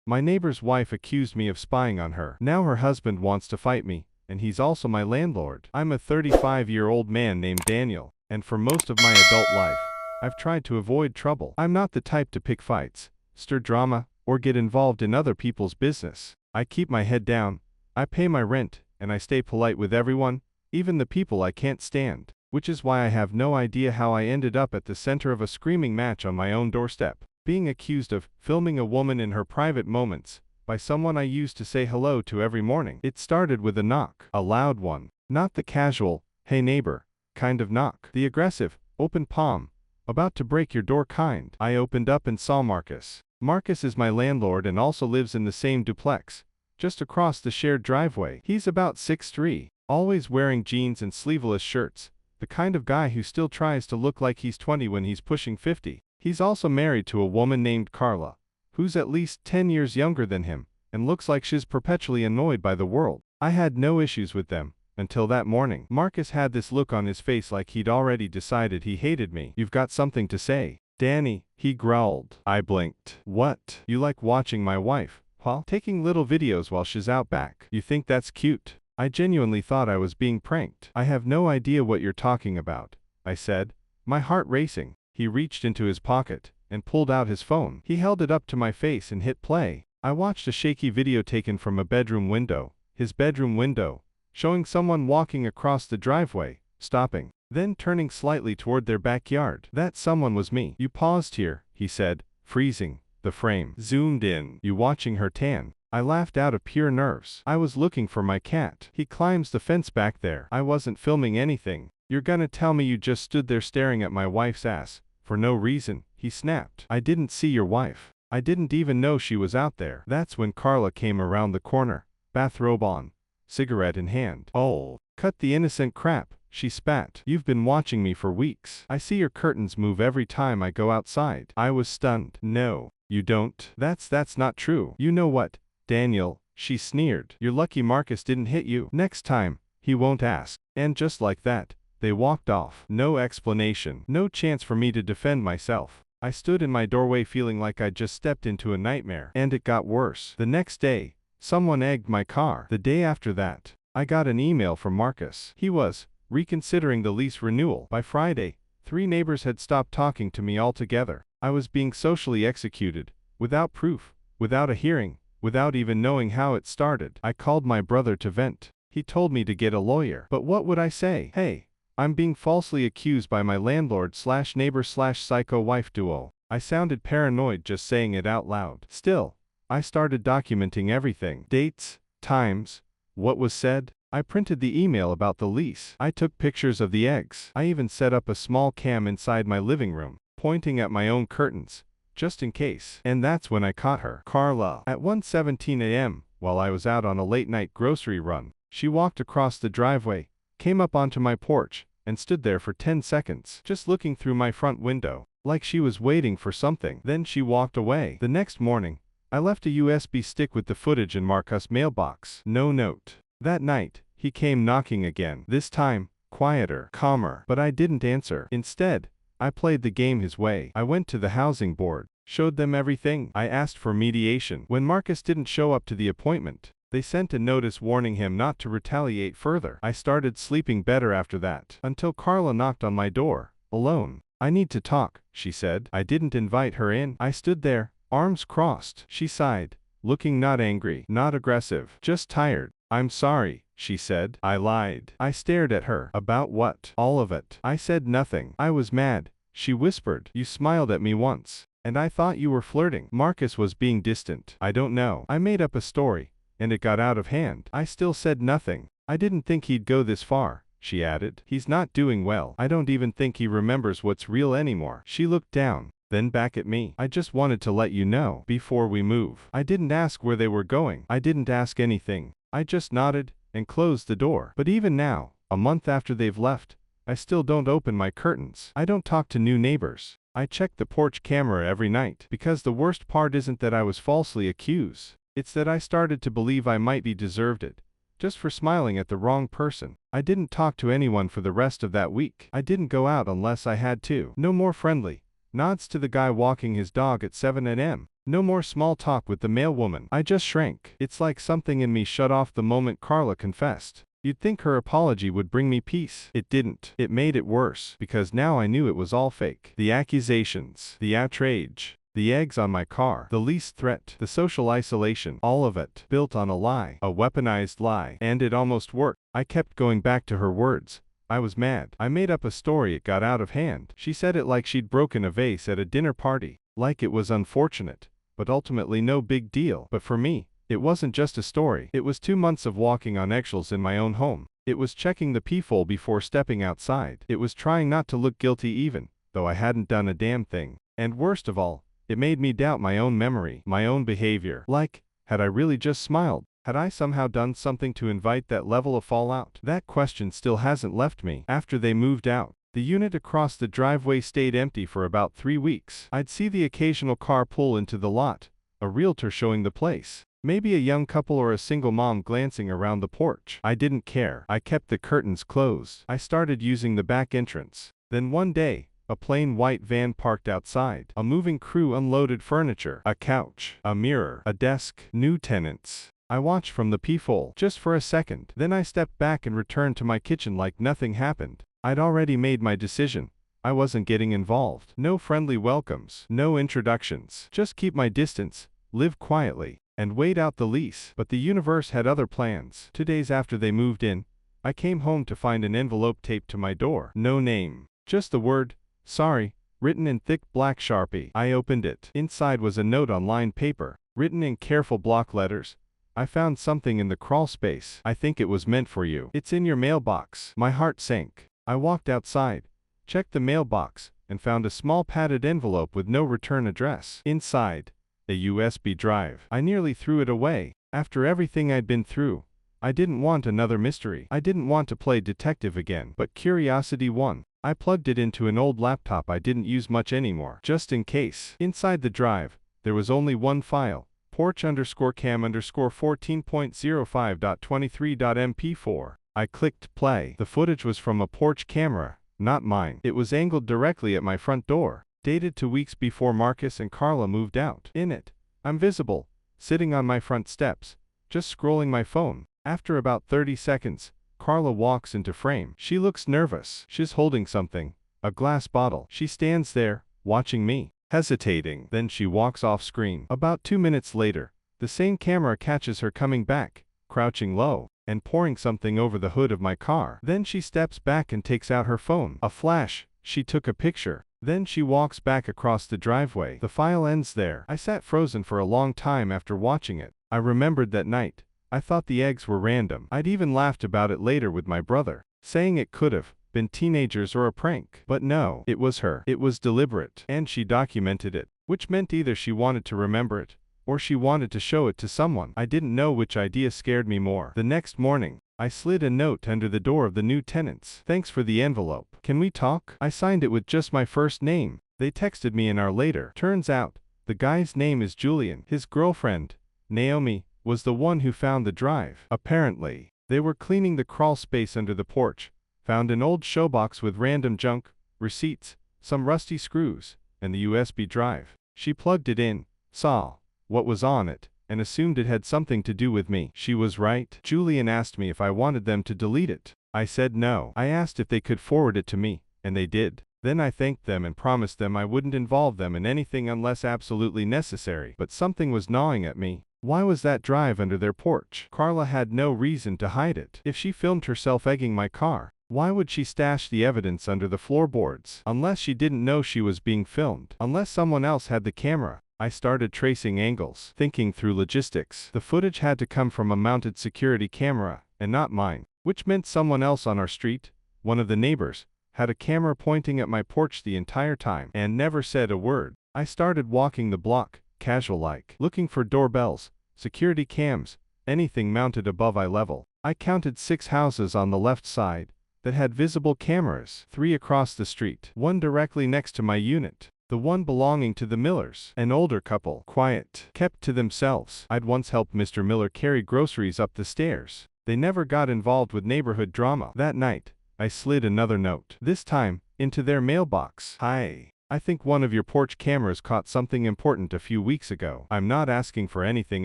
My neighbor's wife accused me of spying on her. Now her husband wants to fight me, and he's also my landlord. I'm a 35-year-old man named Daniel, and for most of my adult life, I've tried to avoid trouble. I'm not the type to pick fights, stir drama, or get involved in other people's business. I keep my head down, I pay my rent, and I stay polite with everyone, even the people I can't stand. Which is why I have no idea how I ended up at the center of a screaming match on my own doorstep, being accused of filming a woman in her private moments by someone I used to say hello to every morning. It started with a knock, a loud one, not the casual, hey neighbor, kind of knock, the aggressive, open palm, about to break your door kind. I opened up and saw Marcus. Marcus is my landlord and also lives in the same duplex, just across the shared driveway. He's about 6'3", always wearing jeans and sleeveless shirts, the kind of guy who still tries to look like he's 20 when he's pushing 50. He's also married to a woman named Carla, who's at least 10 years younger than him, and looks like she's perpetually annoyed by the world. I had no issues with them, until that morning. Marcus had this look on his face like he'd already decided he hated me. You've got something to say, Danny, he growled. I blinked. What? You like watching my wife, huh? Taking little videos while she's out back. You think that's cute? I genuinely thought I was being pranked. I have no idea what you're talking about, I said, my heart racing. He reached into his pocket and pulled out his phone. He held it up to my face and hit play. I watched a shaky video taken from a bedroom window, his bedroom window, showing someone walking across the driveway, stopping, then turning slightly toward their backyard. That someone was me. You paused here, he said, freezing. The frame zoomed in. You watching her tan? I laughed out of pure nerves. I was looking for my cat. He climbs the fence back there. I wasn't filming anything. You're gonna tell me you just stood there staring at my wife's ass, for no reason, he snapped. I didn't see your wife. I didn't even know she was out there. That's when Carla came around the corner, bathrobe on, cigarette in hand. Oh, cut the innocent crap, she spat. You've been watching me for weeks. I see your curtains move every time I go outside. I was stunned. No, you don't. That's not true. You know what, Daniel, she sneered. You're lucky Marcus didn't hit you. Next time, he won't ask. And just like that, they walked off. No explanation. No chance for me to defend myself. I stood in my doorway feeling like I'd just stepped into a nightmare. And it got worse. The next day, someone egged my car. The day after that, I got an email from Marcus. He was reconsidering the lease renewal. By Friday, 3 neighbors had stopped talking to me altogether. I was being socially executed, without proof, without a hearing, without even knowing how it started. I called my brother to vent. He told me to get a lawyer. But what would I say? Hey, I'm being falsely accused by my landlord/neighbor/psycho wife duo. I sounded paranoid just saying it out loud. Still, I started documenting everything. Dates, times, what was said. I printed the email about the lease. I took pictures of the eggs. I even set up a small cam inside my living room, pointing at my own curtains, just in case. And that's when I caught her. Carla. At 1:17 a.m., while I was out on a late-night grocery run, she walked across the driveway, came up onto my porch, and stood there for 10 seconds, just looking through my front window, like she was waiting for something. Then she walked away. The next morning, I left a USB stick with the footage in Marcus' mailbox. No note. That night, he came knocking again. This time, quieter, calmer, but I didn't answer. Instead, I played the game his way. I went to the housing board, showed them everything. I asked for mediation. When Marcus didn't show up to the appointment, they sent a notice warning him not to retaliate further. I started sleeping better after that, until Carla knocked on my door, alone. I need to talk, she said. I didn't invite her in. I stood there, arms crossed. She sighed, looking not angry, not aggressive, just tired. I'm sorry, she said. I lied. I stared at her. About what? All of it. I said nothing. I was mad, she whispered. You smiled at me once, and I thought you were flirting. Marcus was being distant. I don't know. I made up a story, and it got out of hand. I still said nothing. I didn't think he'd go this far, she added. He's not doing well. I don't even think he remembers what's real anymore. She looked down, then back at me. I just wanted to let you know before we move. I didn't ask where they were going. I didn't ask anything. I just nodded and closed the door. But even now, a month after they've left, I still don't open my curtains. I don't talk to new neighbors. I check the porch camera every night. Because the worst part isn't that I was falsely accused. It's that I started to believe I might be deserved it, just for smiling at the wrong person. I didn't talk to anyone for the rest of that week. I didn't go out unless I had to. No more friendly nods to the guy walking his dog at 7 a.m. No more small talk with the mailwoman. I just shrank. It's like something in me shut off the moment Carla confessed. You'd think her apology would bring me peace. It didn't. It made it worse, because now I knew it was all fake. The accusations, the outrage, the eggs on my car, the least threat, the social isolation, all of it, built on a lie, a weaponized lie. And it almost worked. I kept going back to her words. I was mad. I made up a story. It got out of hand. She said it like she'd broken a vase at a dinner party, like it was unfortunate, but ultimately no big deal. But for me, it wasn't just a story. It was 2 months of walking on eggshells in my own home. It was checking the peephole before stepping outside. It was trying not to look guilty even though I hadn't done a damn thing. And worst of all, it made me doubt my own memory, my own behavior. Like, had I really just smiled? Had I somehow done something to invite that level of fallout? That question still hasn't left me. After they moved out, the unit across the driveway stayed empty for about 3 weeks. I'd see the occasional car pull into the lot, a realtor showing the place. Maybe a young couple or a single mom glancing around the porch. I didn't care. I kept the curtains closed. I started using the back entrance. Then one day, a plain white van parked outside. A moving crew unloaded furniture, a couch, a mirror, a desk, new tenants. I watched from the peephole, just for a second. Then I stepped back and returned to my kitchen like nothing happened. I'd already made my decision. I wasn't getting involved. No friendly welcomes, no introductions. Just keep my distance, live quietly, and wait out the lease. But the universe had other plans. 2 days after they moved in, I came home to find an envelope taped to my door. No name, just the word, "Sorry," written in thick black Sharpie. I opened it. Inside was a note on lined paper, written in careful block letters. "I found something in the crawl space. I think it was meant for you. It's in your mailbox." My heart sank. I walked outside, checked the mailbox, and found a small padded envelope with no return address. Inside, a USB drive. I nearly threw it away. After everything I'd been through, I didn't want another mystery. I didn't want to play detective again. But curiosity won. I plugged it into an old laptop I didn't use much anymore, just in case. Inside the drive, there was only one file, porch_cam_14.05.23.mp4. I clicked play. The footage was from a porch camera, not mine. It was angled directly at my front door, dated to weeks before Marcus and Carla moved out. In it, I'm visible, sitting on my front steps, just scrolling my phone. After about 30 seconds, Carla walks into frame. She looks nervous. She's holding something, a glass bottle. She stands there, watching me, hesitating. Then she walks off screen. About 2 minutes later, the same camera catches her coming back, crouching low, and pouring something over the hood of my car. Then she steps back and takes out her phone. A flash, she took a picture. Then she walks back across the driveway. The file ends there. I sat frozen for a long time after watching it. I remembered that night. I thought the eggs were random. I'd even laughed about it later with my brother, saying it could have been teenagers or a prank. But no, it was her. It was deliberate. And she documented it, which meant either she wanted to remember it, or she wanted to show it to someone. I didn't know which idea scared me more. The next morning, I slid a note under the door of the new tenants. "Thanks for the envelope. Can we talk?" I signed it with just my first name. They texted me an hour later. Turns out, the guy's name is Julian. His girlfriend, Naomi, was the one who found the drive. Apparently, they were cleaning the crawl space under the porch, found an old showbox with random junk, receipts, some rusty screws, and the USB drive. She plugged it in, saw what was on it, and assumed it had something to do with me. She was right. Julian asked me if I wanted them to delete it. I said no. I asked if they could forward it to me, and they did. Then I thanked them and promised them I wouldn't involve them in anything unless absolutely necessary. But something was gnawing at me. Why was that drive under their porch? Carla had no reason to hide it. If she filmed herself egging my car, why would she stash the evidence under the floorboards? Unless she didn't know she was being filmed. Unless someone else had the camera. I started tracing angles, thinking through logistics. The footage had to come from a mounted security camera, and not mine, which meant someone else on our street, one of the neighbors, had a camera pointing at my porch the entire time, and never said a word. I started walking the block, casual-like, looking for doorbells, security cams, anything mounted above eye level. I counted 6 houses on the left side that had visible cameras, 3 across the street, 1 directly next to my unit, the one belonging to the Millers, an older couple, quiet, kept to themselves. I'd once helped Mr. Miller carry groceries up the stairs. They never got involved with neighborhood drama. That night, I slid another note, this time, into their mailbox. "Hi. I think one of your porch cameras caught something important a few weeks ago. I'm not asking for anything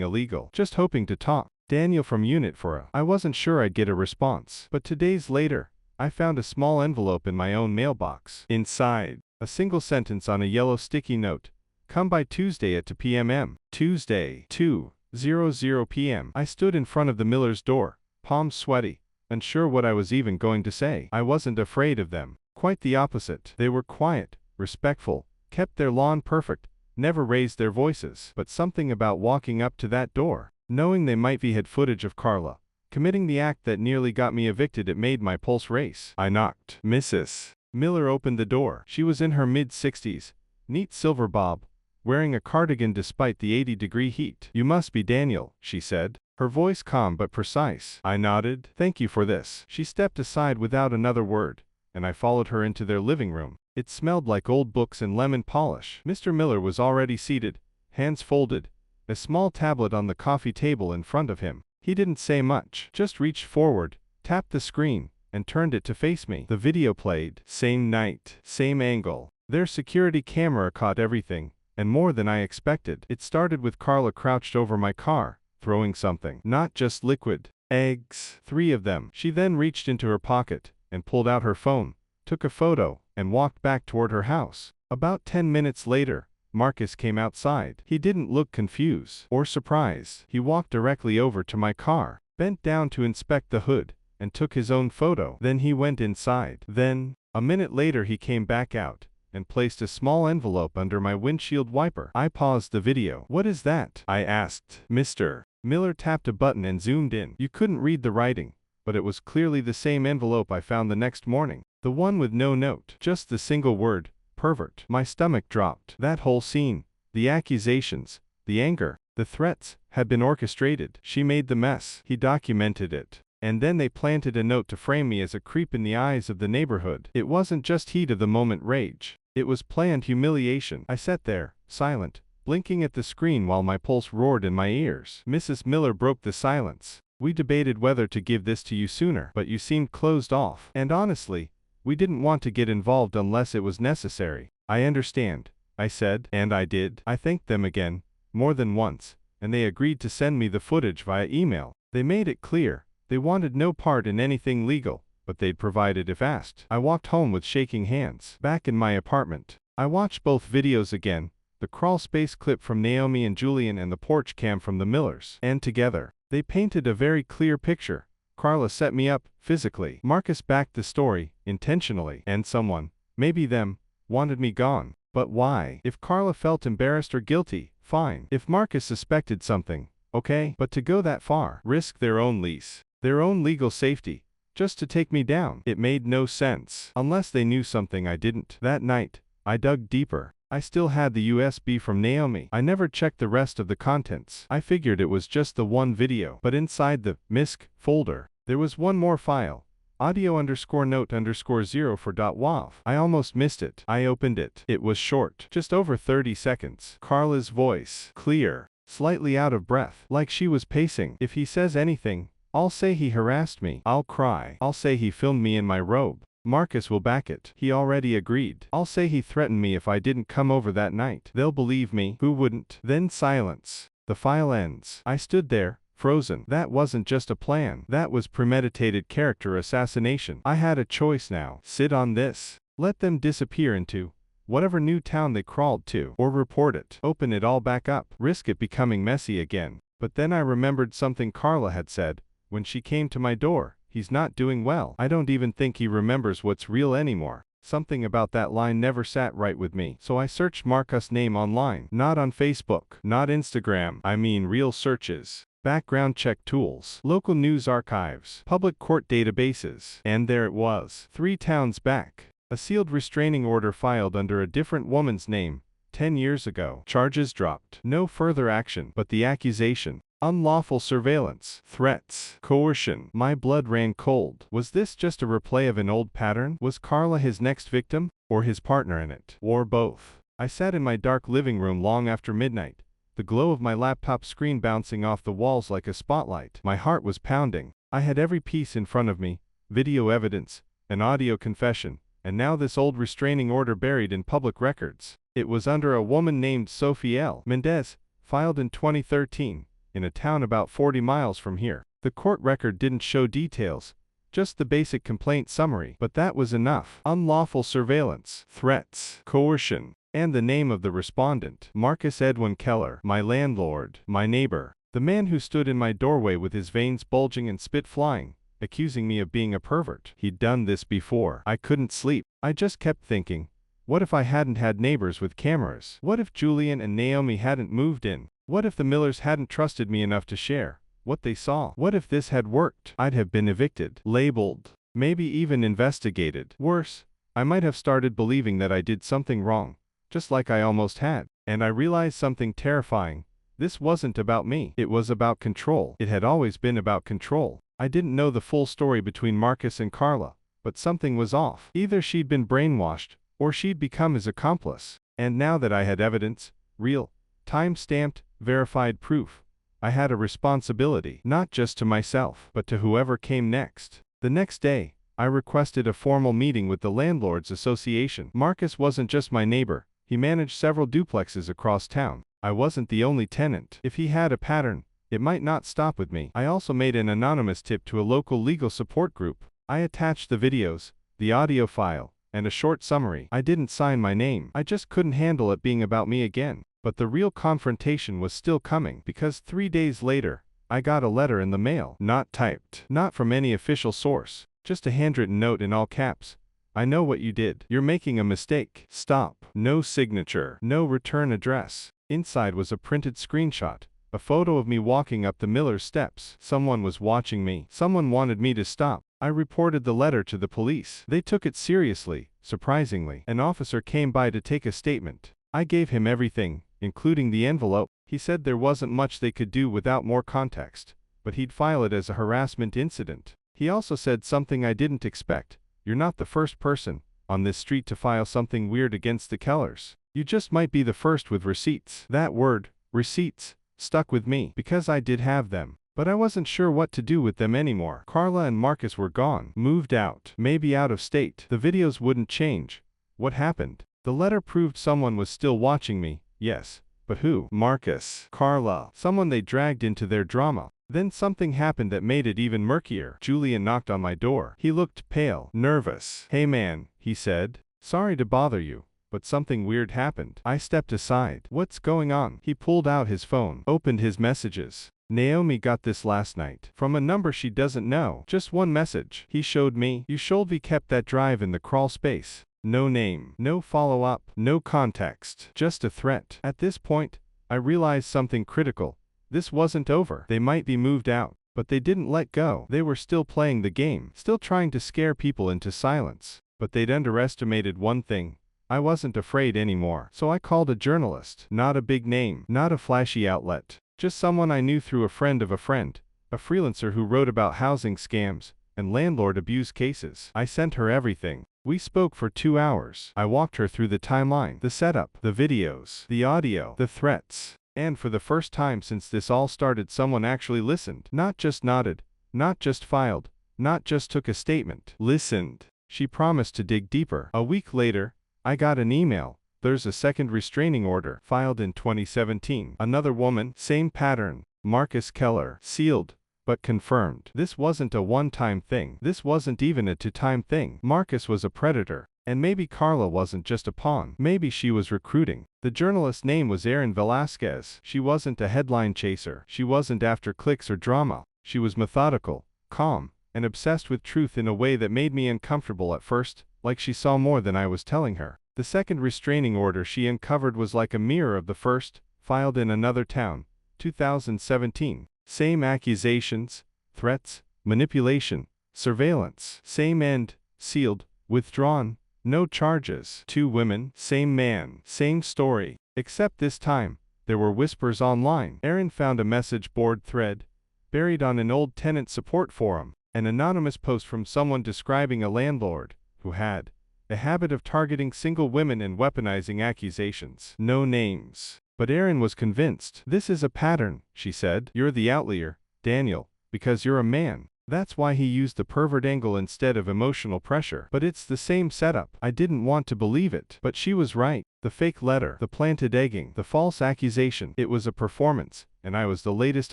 illegal, just hoping to talk. Daniel from Unit 4. I wasn't sure I'd get a response, but 2 days later, I found a small envelope in my own mailbox. Inside, a single sentence on a yellow sticky note. Come by Tuesday at 2 p.m. Tuesday, 2:00 p.m. I stood in front of the Miller's door, palms sweaty, unsure what I was even going to say. I wasn't afraid of them. Quite the opposite. They were quiet, respectful, kept their lawn perfect, never raised their voices. But something about walking up to that door, knowing they might be had footage of Carla committing the act that nearly got me evicted, it made my pulse race. I knocked. Mrs. Miller opened the door. She was in her mid-60s, neat silver bob, wearing a cardigan despite the 80-degree heat. You must be Daniel, she said, her voice calm but precise. I nodded. Thank you for this. She stepped aside without another word, and I followed her into their living room. It smelled like old books and lemon polish. Mr. Miller was already seated, hands folded, a small tablet on the coffee table in front of him. He didn't say much, just reached forward, tapped the screen, and turned it to face me. The video played. Same night, same angle. Their security camera caught everything, and more than I expected. It started with Carla crouched over my car, throwing something. Not just liquid. Eggs. 3 of them. She then reached into her pocket, and pulled out her phone, took a photo, and walked back toward her house. About 10 minutes later, Marcus came outside. He didn't look confused or surprised. He walked directly over to my car, bent down to inspect the hood, and took his own photo. Then he went inside. Then, a minute later he came back out, and placed a small envelope under my windshield wiper. I paused the video. What is that? I asked. Mr. Miller tapped a button and zoomed in. You couldn't read the writing, but it was clearly the same envelope I found the next morning. The one with no note, just the single word, pervert. My stomach dropped. That whole scene, the accusations, the anger, the threats, had been orchestrated. She made the mess. He documented it. And then they planted a note to frame me as a creep in the eyes of the neighborhood. It wasn't just heat of the moment rage. It was planned humiliation. I sat there, silent, blinking at the screen while my pulse roared in my ears. Mrs. Miller broke the silence. We debated whether to give this to you sooner, but you seemed closed off. And honestly, we didn't want to get involved unless it was necessary. I understand, I said, and I did. I thanked them again, more than once, and they agreed to send me the footage via email. They made it clear, they wanted no part in anything legal, but they'd provide it if asked. I walked home with shaking hands. Back in my apartment, I watched both videos again, the crawl space clip from Naomi and Julian and the porch cam from the Millers. And together, they painted a very clear picture. Carla set me up, physically. Marcus backed the story, intentionally. And someone, maybe them, wanted me gone. But why? If Carla felt embarrassed or guilty, fine. If Marcus suspected something, okay. But to go that far, risk their own lease, their own legal safety, just to take me down, it made no sense. Unless they knew something I didn't. That night, I dug deeper. I still had the USB from Naomi. I never checked the rest of the contents. I figured it was just the one video. But inside the MISC folder, there was one more file. Audio_note_0 for .wav. I almost missed it. I opened it. It was short. Just over 30 seconds. Carla's voice. Clear. Slightly out of breath. Like she was pacing. If he says anything, I'll say he harassed me. I'll cry. I'll say he filmed me in my robe. Marcus will back it. He already agreed. I'll say he threatened me if I didn't come over that night. They'll believe me. Who wouldn't? Then silence. The file ends. I stood there, frozen. That wasn't just a plan. That was premeditated character assassination. I had a choice now. Sit on this. Let them disappear into whatever new town they crawled to. Or report it. Open it all back up. Risk it becoming messy again. But then I remembered something Carla had said when she came to my door. He's not doing well. I don't even think he remembers what's real anymore. Something about that line never sat right with me. So I searched Marcus' name online. Not on Facebook. Not Instagram. I mean real searches. Background check tools. Local news archives. Public court databases. And there it was. 3 towns back. A sealed restraining order filed under a different woman's name. 10 years ago. Charges dropped. No further action. But the accusation. Unlawful surveillance, threats, coercion. My blood ran cold. Was this just a replay of an old pattern? Was Carla his next victim, or his partner in it? Or both? I sat in my dark living room long after midnight, the glow of my laptop screen bouncing off the walls like a spotlight. My heart was pounding. I had every piece in front of me, video evidence, an audio confession, And now this old restraining order buried in public records. It was under a woman named Sophie L. Mendez, filed in 2013, in a town about 40 miles from here. The court record didn't show details, just the basic complaint summary, but that was enough. Unlawful surveillance, threats, coercion, and the name of the respondent, Marcus Edwin Keller, my landlord, my neighbor, the man who stood in my doorway with his veins bulging and spit flying, accusing me of being a pervert. He'd done this before. I couldn't sleep. I just kept thinking, what if I hadn't had neighbors with cameras? What if Julian and Naomi hadn't moved in? What if the Millers hadn't trusted me enough to share what they saw? What if this had worked? I'd have been evicted, labeled, maybe even investigated. Worse, I might have started believing that I did something wrong, just like I almost had. And I realized something terrifying. This wasn't about me. It was about control. It had always been about control. I didn't know the full story between Marcus and Carla, but something was off. Either she'd been brainwashed, or she'd become his accomplice. And now that I had evidence, real, time-stamped, verified proof, I had a responsibility, not just to myself, but to whoever came next. The next day, I requested a formal meeting with the Landlords Association. Marcus wasn't just my neighbor, he managed several duplexes across town. I wasn't the only tenant. If he had a pattern, it might not stop with me. I also made an anonymous tip to a local legal support group. I attached the videos, the audio file, and a short summary. I didn't sign my name. I just couldn't handle it being about me again. But the real confrontation was still coming, because 3 days later, I got a letter in the mail. Not typed. Not from any official source. Just a handwritten note in all caps. I know what you did. You're making a mistake. Stop. No signature. No return address. Inside was a printed screenshot. A photo of me walking up the Miller steps. Someone was watching me. Someone wanted me to stop. I reported the letter to the police. They took it seriously, surprisingly. An officer came by to take a statement. I gave him everything, including the envelope. He said there wasn't much they could do without more context, but he'd file it as a harassment incident. He also said something I didn't expect. You're not the first person on this street to file something weird against the Kellers. You just might be the first with receipts. That word, receipts, stuck with me, because I did have them. But I wasn't sure what to do with them anymore. Carla and Marcus were gone, moved out, maybe out of state. The videos wouldn't change. What happened? The letter proved someone was still watching me, yes. But who? Marcus, Carla, someone they dragged into their drama. Then something happened that made it even murkier. Julian knocked on my door. He looked pale, nervous. Hey man, he said. Sorry to bother you, but something weird happened. I stepped aside. What's going on? He pulled out his phone, opened his messages. Naomi got this last night. From a number she doesn't know. Just one message. He showed me. You Sholvey kept that drive in the crawl space. No name, no follow-up, no context. Just a threat. At this point, I realized something critical. This wasn't over. They might be moved out, but they didn't let go. They were still playing the game, still trying to scare people into silence. But they'd underestimated one thing. I wasn't afraid anymore. So I called a journalist. Not a big name, not a flashy outlet. Just someone I knew through a friend of a friend. A freelancer who wrote about housing scams and landlord abuse cases. I sent her everything. We spoke for 2 hours. I walked her through the timeline, the setup, the videos, the audio, the threats. And for the first time since this all started, someone actually listened. Not just nodded, not just filed, not just took a statement. Listened. She promised to dig deeper. A week later, I got an email. There's a second restraining order, filed in 2017. Another woman, same pattern. Marcus Keller. Sealed, but confirmed. This wasn't a one-time thing. This wasn't even a two-time thing. Marcus was a predator. And maybe Carla wasn't just a pawn. Maybe she was recruiting. The journalist's name was Erin Velasquez. She wasn't a headline chaser. She wasn't after clicks or drama. She was methodical, calm, and obsessed with truth in a way that made me uncomfortable at first, like she saw more than I was telling her. The second restraining order she uncovered was like a mirror of the first, filed in another town, 2017. Same accusations, threats, manipulation, surveillance. Same end, sealed, withdrawn, no charges. 2 women, same man, same story. Except this time, there were whispers online. Erin found a message board thread, buried on an old tenant support forum, an anonymous post from someone describing a landlord who had a habit of targeting single women and weaponizing accusations. No names. But Erin was convinced. This is a pattern, she said. You're the outlier, Daniel, because you're a man. That's why he used the pervert angle instead of emotional pressure. But it's the same setup. I didn't want to believe it. But she was right. The fake letter, the planted egging, the false accusation. It was a performance, and I was the latest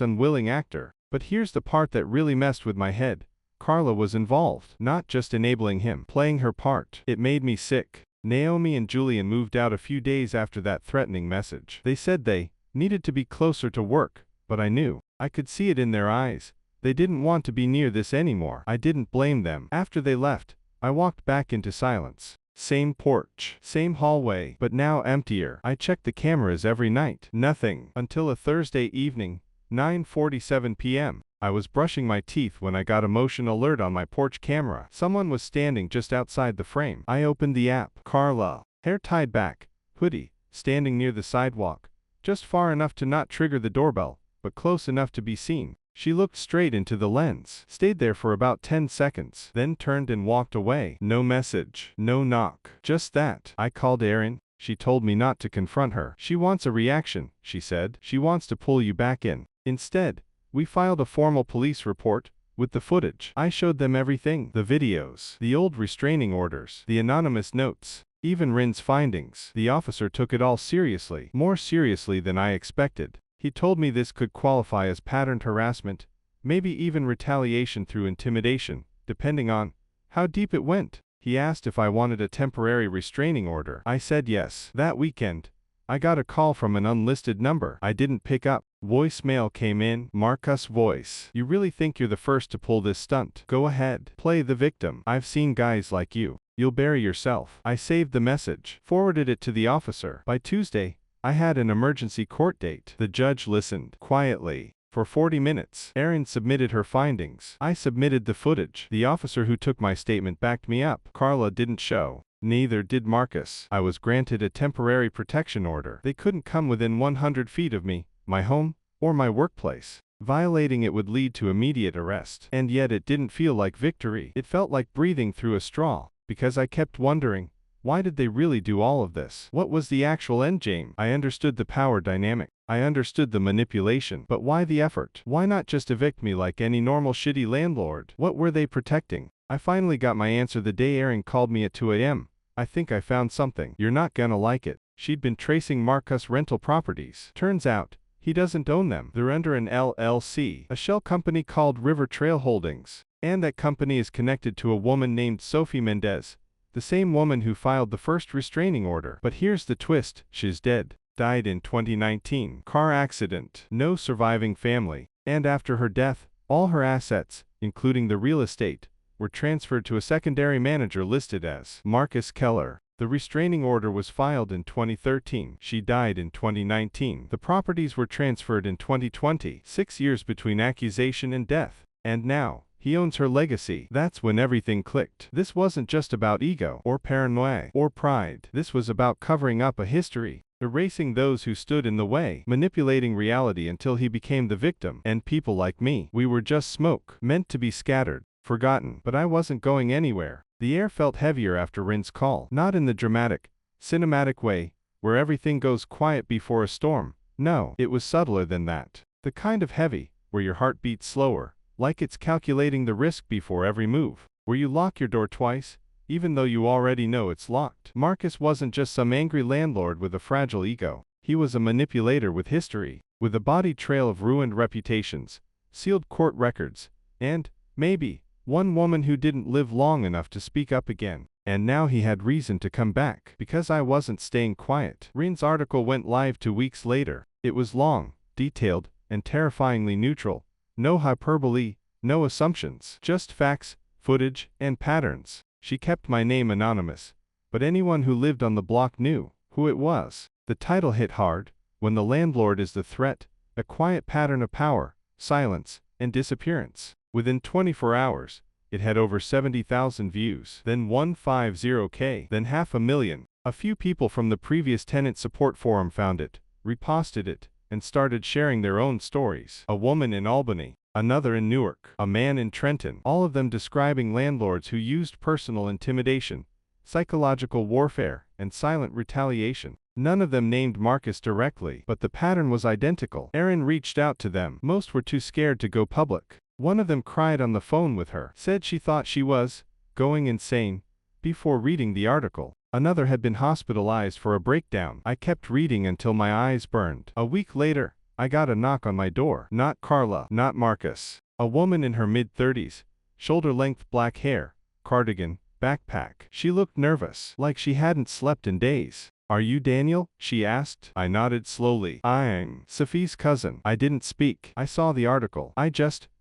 unwilling actor. But here's the part that really messed with my head. Carla was involved, not just enabling him, playing her part. It made me sick. Naomi and Julian moved out a few days after that threatening message. They said they needed to be closer to work, but I knew. I could see it in their eyes. They didn't want to be near this anymore. I didn't blame them. After they left, I walked back into silence. Same porch, same hallway, but now emptier. I checked the cameras every night. Nothing. Until a Thursday evening, 9:47 p.m. I was brushing my teeth when I got a motion alert on my porch camera. Someone was standing just outside the frame. I opened the app. Carla, hair tied back, hoodie, standing near the sidewalk, just far enough to not trigger the doorbell, but close enough to be seen. She looked straight into the lens, stayed there for about 10 seconds, then turned and walked away. No message, no knock, just that. I called Erin. She told me not to confront her. She wants a reaction, she said. She wants to pull you back in. Instead, we filed a formal police report, with the footage. I showed them everything. The videos, the old restraining orders, the anonymous notes, even Rin's findings. The officer took it all seriously, more seriously than I expected. He told me this could qualify as patterned harassment, maybe even retaliation through intimidation, depending on how deep it went. He asked if I wanted a temporary restraining order. I said yes. That weekend, I got a call from an unlisted number. I didn't pick up. Voicemail came in. Marcus' voice. You really think you're the first to pull this stunt? Go ahead. Play the victim. I've seen guys like you. You'll bury yourself. I saved the message, forwarded it to the officer. By Tuesday, I had an emergency court date. The judge listened quietly for 40 minutes. Erin submitted her findings. I submitted the footage. The officer who took my statement backed me up. Carla didn't show. Neither did Marcus. I was granted a temporary protection order. They couldn't come within 100 feet of me, my home, or my workplace. Violating it would lead to immediate arrest. And yet it didn't feel like victory. It felt like breathing through a straw, because I kept wondering, why did they really do all of this? What was the actual endgame? I understood the power dynamic. I understood the manipulation. But why the effort? Why not just evict me like any normal shitty landlord? What were they protecting? I finally got my answer the day Erin called me at 2 a.m. I think I found something. You're not gonna like it. She'd been tracing Marcus' rental properties. Turns out, he doesn't own them. They're under an LLC, a shell company called River Trail Holdings. And that company is connected to a woman named Sophie Mendez, the same woman who filed the first restraining order. But here's the twist. She's dead. Died in 2019. Car accident. No surviving family. And after her death, all her assets, including the real estate, were transferred to a secondary manager listed as Marcus Keller. The restraining order was filed in 2013. She died in 2019. The properties were transferred in 2020. 6 years between accusation and death. And now, he owns her legacy. That's when everything clicked. This wasn't just about ego, or paranoia, or pride. This was about covering up a history, erasing those who stood in the way, manipulating reality until he became the victim. And people like me, we were just smoke, meant to be scattered, forgotten. But I wasn't going anywhere. The air felt heavier after Rin's call. Not in the dramatic, cinematic way, where everything goes quiet before a storm. No, it was subtler than that. The kind of heavy, where your heart beats slower, like it's calculating the risk before every move, where you lock your door twice, even though you already know it's locked. Marcus wasn't just some angry landlord with a fragile ego. He was a manipulator with history, with a body trail of ruined reputations, sealed court records, and, maybe, one woman who didn't live long enough to speak up again. And now he had reason to come back, because I wasn't staying quiet. Rin's article went live 2 weeks later. It was long, detailed, and terrifyingly neutral. No hyperbole, no assumptions, just facts, footage, and patterns. She kept my name anonymous, but anyone who lived on the block knew who it was. The title hit hard. When the landlord is the threat, a quiet pattern of power, silence, and disappearance. Within 24 hours, it had over 70,000 views, then 150K, then 500,000. A few people from the previous tenant support forum found it, reposted it, and started sharing their own stories. A woman in Albany, another in Newark, a man in Trenton, all of them describing landlords who used personal intimidation, psychological warfare, and silent retaliation. None of them named Marcus directly, but the pattern was identical. Erin reached out to them. Most were too scared to go public. One of them cried on the phone with her, said she thought she was going insane before reading the article. Another had been hospitalized for a breakdown. I kept reading until my eyes burned. A week later, I got a knock on my door. Not Carla, not Marcus. A woman in her mid-30s, shoulder-length black hair, cardigan, backpack. She looked nervous, like she hadn't slept in days. "Are you Daniel?" she asked. I nodded slowly. "I'm Sophie's cousin." I didn't speak. I saw the article.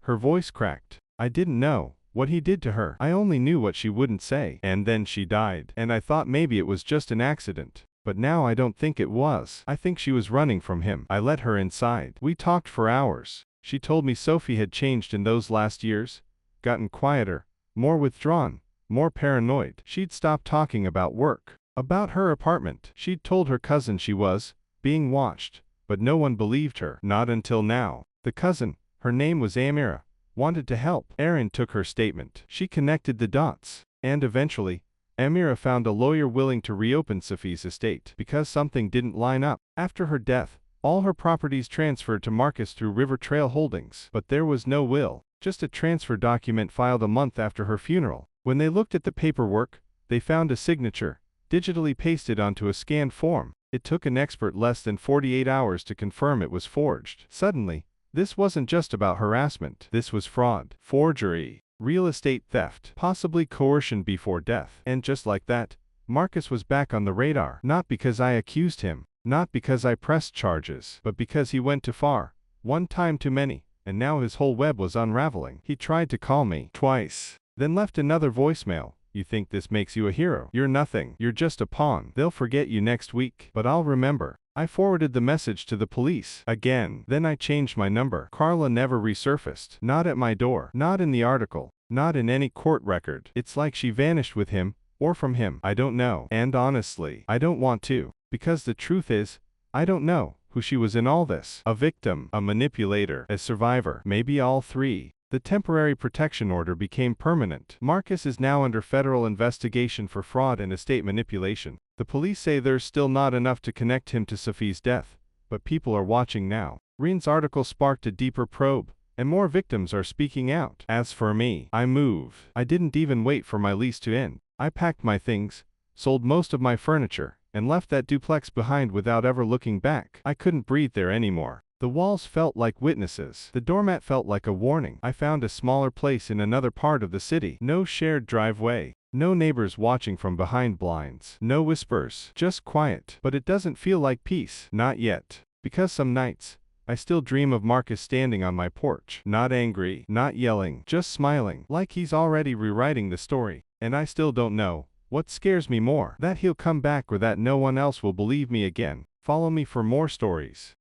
Her voice cracked. I didn't know what he did to her. I only knew what she wouldn't say. And then she died. And I thought maybe it was just an accident. But now I don't think it was. I think she was running from him. I let her inside. We talked for hours. She told me Sophie had changed in those last years, gotten quieter, more withdrawn, more paranoid. She'd stopped talking about work, about her apartment. She'd told her cousin she was being watched, but no one believed her. Not until now. The cousin, her name was Amira, wanted to help. Erin took her statement. She connected the dots. And eventually, Amira found a lawyer willing to reopen Sophie's estate. Because something didn't line up. After her death, all her properties transferred to Marcus through River Trail Holdings. But there was no will, just a transfer document filed a month after her funeral. When they looked at the paperwork, they found a signature, digitally pasted onto a scanned form. It took an expert less than 48 hours to confirm it was forged. Suddenly, this wasn't just about harassment. This was fraud, forgery, real estate theft, possibly coercion before death. And just like that, Marcus was back on the radar. Not because I accused him, not because I pressed charges, but because he went too far, one time too many, and now his whole web was unraveling. He tried to call me twice, then left another voicemail. "You think this makes you a hero? You're nothing. You're just a pawn. They'll forget you next week." But I'll remember. I forwarded the message to the police. Again. Then I changed my number. Carla never resurfaced. Not at my door. Not in the article. Not in any court record. It's like she vanished with him, or from him. I don't know. And honestly, I don't want to. Because the truth is, I don't know who she was in all this. A victim, a manipulator, a survivor, maybe all three. The temporary protection order became permanent. Marcus is now under federal investigation for fraud and estate manipulation. The police say there's still not enough to connect him to Sophie's death, but people are watching now. Reen's article sparked a deeper probe, and more victims are speaking out. As for me, I moved. I didn't even wait for my lease to end. I packed my things, sold most of my furniture, and left that duplex behind without ever looking back. I couldn't breathe there anymore. The walls felt like witnesses. The doormat felt like a warning. I found a smaller place in another part of the city. No shared driveway. No neighbors watching from behind blinds. No whispers. Just quiet. But it doesn't feel like peace. Not yet. Because some nights, I still dream of Marcus standing on my porch. Not angry. Not yelling. Just smiling. Like he's already rewriting the story. And I still don't know what scares me more. That he'll come back or that no one else will believe me again. Follow me for more stories.